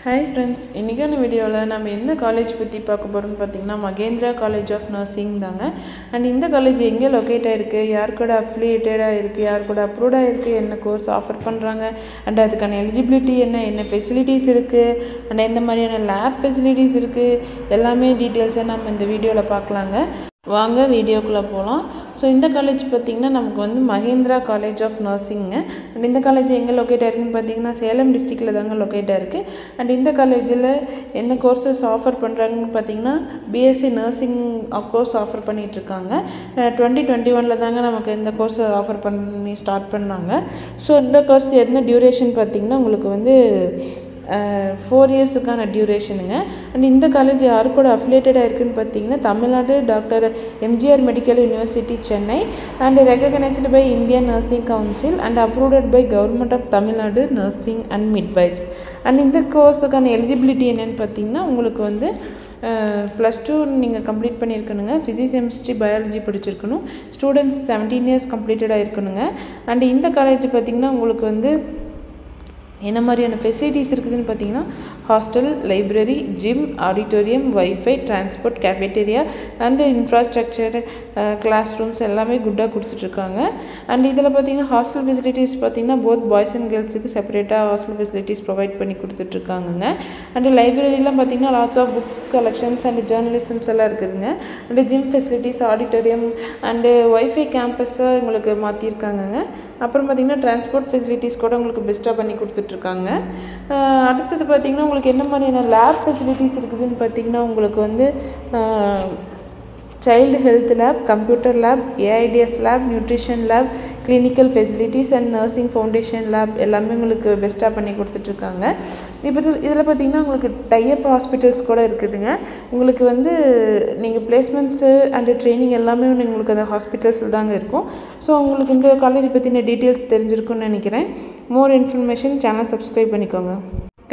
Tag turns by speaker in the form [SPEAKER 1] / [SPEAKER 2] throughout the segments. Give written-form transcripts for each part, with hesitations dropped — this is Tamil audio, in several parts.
[SPEAKER 1] Hi friends, இன்னைக்கான வீடியோவில் நம்ம எந்த காலேஜ் பற்றி பார்க்க போகிறோம்னு பார்த்தீங்கன்னா மகேந்திரா காலேஜ் ஆஃப் நர்சிங் தாங்க. அண்ட் இந்த காலேஜ் எங்கே லொக்கேட் ஆகிருக்கு, யார் கூட அஃபிலியேட்டடாக இருக்குது, யார் கூட அப்ரூவ்டாக இருக்குது, என்ன கோர்ஸ் ஆஃபர் பண்ணுறாங்க, அண்ட் அதுக்கான எலிஜிபிலிட்டி என்ன ஃபெசிலிட்டிஸ் இருக்குது, அண்ட் எந்த மாதிரியான லேப் ஃபெசிலிட்டிஸ் இருக்குது, எல்லாமே டீட்டெயில்ஸை நம்ம இந்த வீடியோவில் பார்க்கலாங்க. வாங்க வீடியோக்குள்ளே போகலாம். ஸோ இந்த காலேஜ் பார்த்திங்கன்னா நமக்கு வந்து மகேந்திரா காலேஜ் ஆஃப் நர்சிங்க. அண்ட் இந்த காலேஜ் எங்கே லொக்கேட் ஆகிருக்குன்னு பார்த்தீங்கன்னா சேலம் டிஸ்ட்ரிக்டில் தாங்க லொக்கேட் ஆகிருக்கு. அண்ட் இந்த காலேஜில் என்ன கோர்சஸ் ஆஃபர் பண்ணுறாங்கன்னு பார்த்தீங்கன்னா பிஎஸ்சி நர்சிங் கோர்ஸ் ஆஃபர் பண்ணிகிட்ருக்காங்க. 2021 தாங்க நமக்கு இந்த கோர்ஸ் ஆஃபர் பண்ணி ஸ்டார்ட் பண்ணாங்க. ஸோ இந்த கோர்ஸ் என்ன டியூரேஷன் பார்த்திங்கன்னா உங்களுக்கு வந்து 4 இயர்ஸுக்கான டியூரேஷனுங்க. அண்ட் இந்த காலேஜ் யாரு கூட அஃபிலியேட்டடாக இருக்குதுன்னு பார்த்தீங்கன்னா Tamil Nadu doctor MGR medical university Chennai and recognised by Indian nursing council and approved by government of Tamil Nadu nursing and midwives. And இந்த கோர்ஸுக்கான எலிஜிபிலிட்டி என்னென்னு பார்த்தீங்கன்னா உங்களுக்கு வந்து +2 நீங்கள் கம்ப்ளீட் பண்ணியிருக்கணுங்க. ஃபிசிக்ஸ் கெமிஸ்ட்ரி பயாலஜி படிச்சிருக்கணும். ஸ்டூடெண்ட்ஸ் 17 இயர்ஸ் கம்ப்ளீட்டடாக இருக்கணுங்க. அண்ட் இந்த காலேஜ் பார்த்திங்கன்னா உங்களுக்கு வந்து என்ன மாதிரியான ஃபெசிலிட்டிஸ் இருக்குதுன்னு பார்த்தீங்கன்னா hostel, library, gym, auditorium, wifi, transport, cafeteria and infrastructure, class rooms எல்லாமே குட்டாக கொடுத்துட்ருக்காங்க. அண்ட் இதில் பார்த்தீங்கன்னா ஹாஸ்டல் ஃபெசிலிட்டிஸ் பார்த்தீங்கன்னா போத் பாய்ஸ் அண்ட் கேர்ள்ஸுக்கு செப்பரேட்டாக ஹாஸ்டல் ஃபெசிலிட்டிஸ் ப்ரொவைட் பண்ணி கொடுத்துட்ருக்காங்கங்க. அண்டு லைப்ரரிலாம் பார்த்தீங்கன்னா lots of books collections and journalisms எல்லாம் இருக்குதுங்க. And gym facilities, auditorium and wifi கேம்பஸை உங்களுக்கு மாற்றிருக்காங்கங்க. அப்புறம் பார்த்திங்கன்னா டிரான்ஸ்போர்ட் ஃபெசிலிட்டிஸ் கூட உங்களுக்கு பெஸ்ட்டாக பண்ணி கொடுத்துட்ருக்காங்க. அடுத்தது பார்த்திங்கன்னா உங்களுக்கு என்ன மாதிரியான லேப் ஃபெசிலிட்டிஸ் இருக்குதுன்னு பார்த்திங்கன்னா உங்களுக்கு வந்து child health lab, computer lab, AIDS lab, nutrition lab, clinical facilities and nursing foundation lab எல்லாமே உங்களுக்கு பெஸ்ட்டாக பண்ணி கொடுத்துட்ருக்காங்க. இப்போ இதில் பார்த்திங்கன்னா உங்களுக்கு டைப் ஹாஸ்பிட்டல்ஸ் கூட இருக்குதுங்க. உங்களுக்கு வந்து நீங்கள் பிளேஸ்மெண்ட்ஸு அண்டு ட்ரைனிங் எல்லாமே உங்களுக்கு அந்த ஹாஸ்பிட்டல்ஸில் தாங்க இருக்கும். ஸோ உங்களுக்கு இந்த காலேஜ் பற்றின டீட்டெயில்ஸ் தெரிஞ்சிருக்குன்னு நினைக்கிறேன். மோர் இன்ஃபர்மேஷன் சேனல் சப்ஸ்கிரைப் பண்ணிக்கோங்க.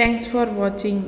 [SPEAKER 1] தேங்க்ஸ் ஃபார் வாட்சிங்.